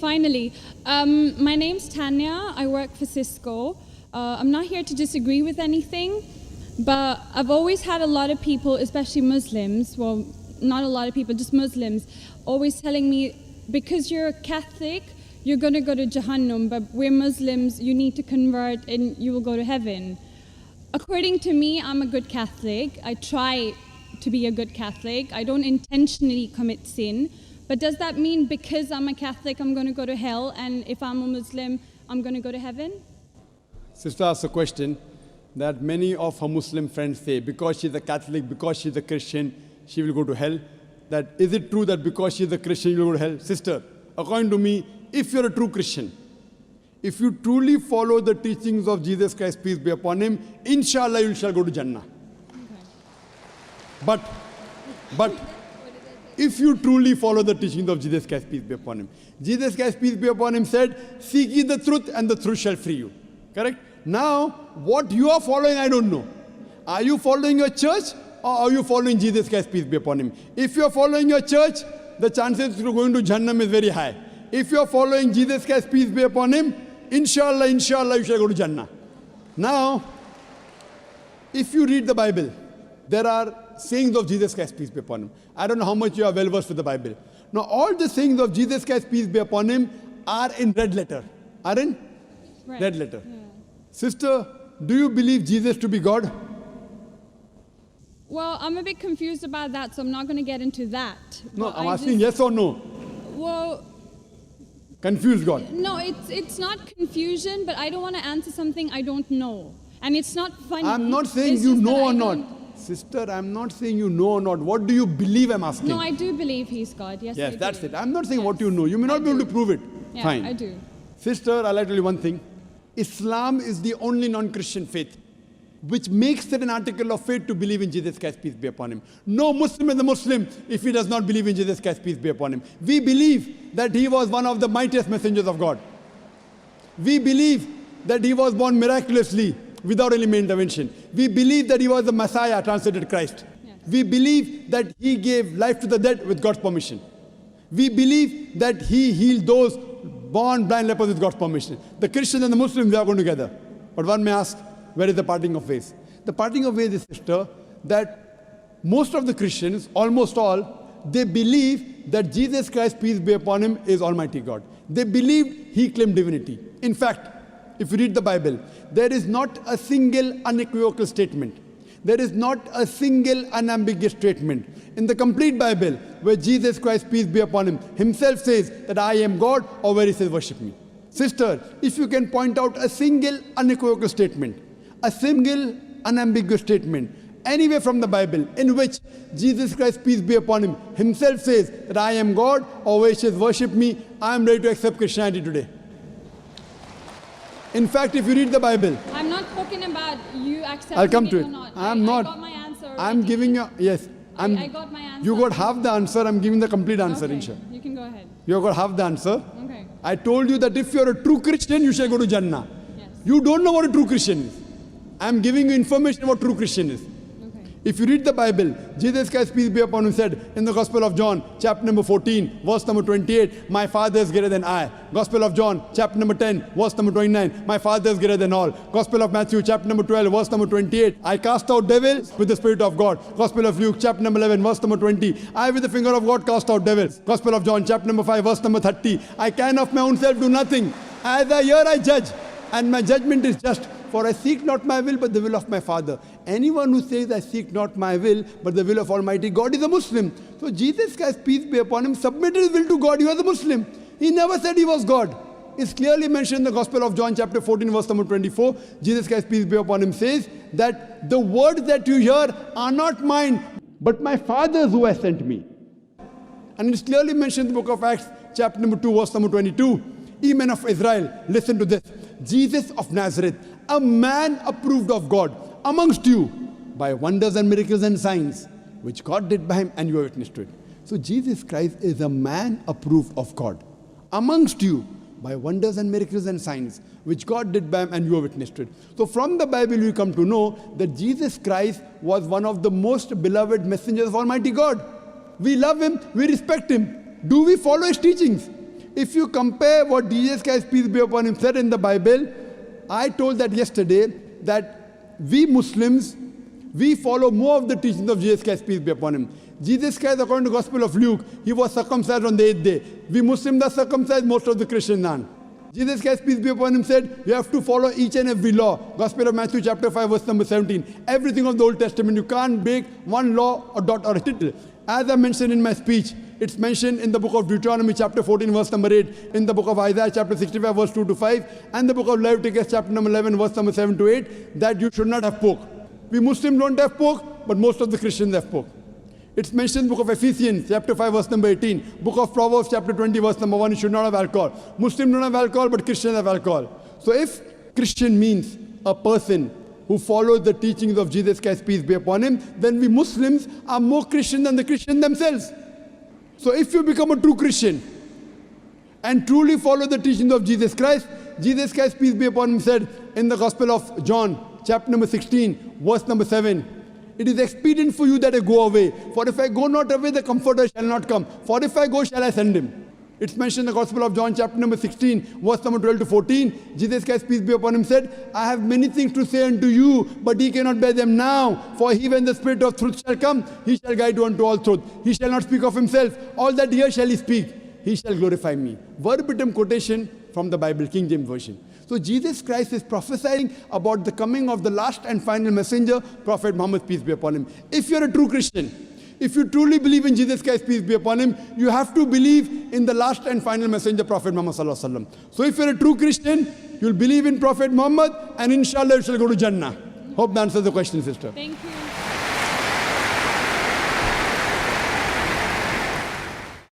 Finally, my name's Tanya. I work for Cisco. I'm not here to disagree with anything, but I've always had a lot of people, especially Muslims, well, not a lot of people, just Muslims, always telling me, because you're a Catholic, you're going to go to Jahannam, but we're Muslims, you need to convert and you will go to heaven. According to me, I'm a good Catholic. I try to be a good Catholic. I don't intentionally commit sin. But does that mean because I'm a Catholic, I'm going to go to hell, and if I'm a Muslim, I'm going to go to heaven? Sister asked a question that many of her Muslim friends say, because she's a Catholic, because she's a Christian, she will go to hell. That is it true that because she's a Christian, you will go to hell? Sister, according to me, if you're a true Christian, if you truly follow the teachings of Jesus Christ, peace be upon him, inshallah you shall go to Jannah. Okay. But if you truly follow the teachings of Jesus Christ, peace be upon him, Jesus Christ, peace be upon him, said, seek ye the truth and the truth shall free you. Correct? Now, what you are following, I don't know. Are you following your church or are you following Jesus Christ, peace be upon him? If you are following your church, the chances of going to Jahannam is very high. If you are following Jesus Christ, peace be upon him, inshallah, you shall go to Jannah. Now, if you read the Bible, there are sayings of Jesus Christ, peace be upon him. I don't know how much you are well versed with the Bible. Now, all the sayings of Jesus Christ, peace be upon him, are in red letter. Are in red letter. Yeah. Sister, do you believe Jesus to be God? Well, I'm a bit confused about that, so I'm not going to get into that. No, I'm asking yes or no. Well, confused God. No, it's not confusion, but I don't want to answer something I don't know. And it's not funny. I'm not saying you know or not. Sister, I'm not saying you know or not. What do you believe, I'm asking? No, I do believe he's God. Yes, yes, I that's do. it. I'm not saying what you know. You may not be able to prove it. Yeah, fine. I do. Sister, I'll tell you one thing. Islam is the only non-Christian faith which makes it an article of faith to believe in Jesus Christ, peace be upon him. No Muslim is a Muslim if he does not believe in Jesus Christ, peace be upon him. We believe that he was one of the mightiest messengers of God. We believe that he was born miraculously without any intervention. We believe that he was the Messiah, translated Christ. Yes. We believe that he gave life to the dead with God's permission. We believe that he healed those born blind lepers with God's permission. The Christians and the Muslims, they are going together. But one may ask, where is the parting of ways? The parting of ways is, sister, that most of the Christians, almost all, they believe that Jesus Christ, peace be upon him, is Almighty God. They believed he claimed divinity. In fact, if you read the Bible, there is not a single unequivocal statement. There is not a single unambiguous statement in the complete Bible where Jesus Christ, peace be upon him, himself says that I am God, or where he says worship me. Sister, if you can point out a single unequivocal statement, a single unambiguous statement, anywhere from the Bible in which Jesus Christ, peace be upon him, himself says that I am God, or where he says worship me, I am ready to accept Christianity today. In fact, if you read the Bible, I'm not talking about you accepting I'll come to it. Or not. I'm not. I got my answer already. I'm giving you, yes. I got my answer. You got half the answer, I'm giving the complete answer, okay. inshallah. You can go ahead. You got half the answer. Okay. I told you that if you're a true Christian, you shall go to Jannah. Yes. You don't know what a true Christian is. I'm giving you information about true Christian is. If you read the Bible, Jesus Christ, peace be upon him, said in the Gospel of John, chapter number 14, verse number 28, my Father is greater than I. Gospel of John, chapter number 10, verse number 29, my Father is greater than all. Gospel of Matthew, chapter number 12, verse number 28, I cast out devils with the Spirit of God. Gospel of Luke, chapter number 11, verse number 20, I with the finger of God cast out devils. Gospel of John, chapter number 5, verse number 30, I can of my own self do nothing. As I hear, I judge, and my judgment is just. For I seek not my will, but the will of my Father. Anyone who says, I seek not my will, but the will of Almighty God is a Muslim. So Jesus Christ, peace be upon him, submitted his will to God. He was a Muslim. He never said he was God. It's clearly mentioned in the Gospel of John, chapter 14, verse number 24. Jesus Christ, peace be upon him, says that the words that you hear are not mine, but my Father's who has sent me. And it's clearly mentioned in the book of Acts, chapter number 2, verse number 22. Ye men of Israel, listen to this. Jesus of Nazareth, a man approved of God amongst you by wonders and miracles and signs, which God did by him, and you are witness to it. So Jesus Christ is a man approved of God amongst you by wonders and miracles and signs, which God did by him, and you are witness to it. So from the Bible we come to know that Jesus Christ was one of the most beloved messengers of Almighty God. We love him, we respect him. Do we follow his teachings? If you compare what Jesus Christ, peace be upon him, said in the Bible, I told that yesterday, that we Muslims, we follow more of the teachings of Jesus Christ, peace be upon him. Jesus Christ, according to the Gospel of Luke, he was circumcised on the 8th day. We Muslims are circumcised, most of the Christians aren't. Jesus Christ, peace be upon him, said, you have to follow each and every law. Gospel of Matthew chapter 5, verse number 17. Everything of the Old Testament, you can't break one law, a dot or a tittle. As I mentioned in my speech, it's mentioned in the book of Deuteronomy chapter 14, verse number 8, in the book of Isaiah chapter 65, verse 2 to 5, and the book of Leviticus chapter number 11, verse number 7 to 8, that you should not have pork. We Muslims don't have pork, but most of the Christians have pork. It's mentioned in the book of Ephesians, chapter 5, verse number 18. Book of Proverbs, chapter 20, verse number 1, you should not have alcohol. Muslims don't have alcohol, but Christians have alcohol. So if Christian means a person who follows the teachings of Jesus Christ, peace be upon him, then we Muslims are more Christian than the Christians themselves. So if you become a true Christian and truly follow the teachings of Jesus Christ, peace be upon him, said in the Gospel of John, chapter number 16, verse number 7, it is expedient for you that I go away. For if I go not away, the Comforter shall not come. For if I go, shall I send him? It's mentioned in the Gospel of John, chapter number 16, verse number 12 to 14. Jesus Christ, peace be upon him, said, I have many things to say unto you, but ye cannot bear them now. For he, when the Spirit of truth shall come, he shall guide you unto all truth. He shall not speak of himself. All that here shall he speak. He shall glorify me. Verbatim quotation from the Bible, King James Version. So Jesus Christ is prophesying about the coming of the last and final messenger, Prophet Muhammad, peace be upon him. If you're a true Christian, if you truly believe in Jesus Christ, peace be upon him, you have to believe in the last and final messenger, Prophet Muhammad sallallahu alaihi wasallam. So if you're a true Christian, you'll believe in Prophet Muhammad, and inshallah you shall go to Jannah. Hope that answers the question, sister. Thank you.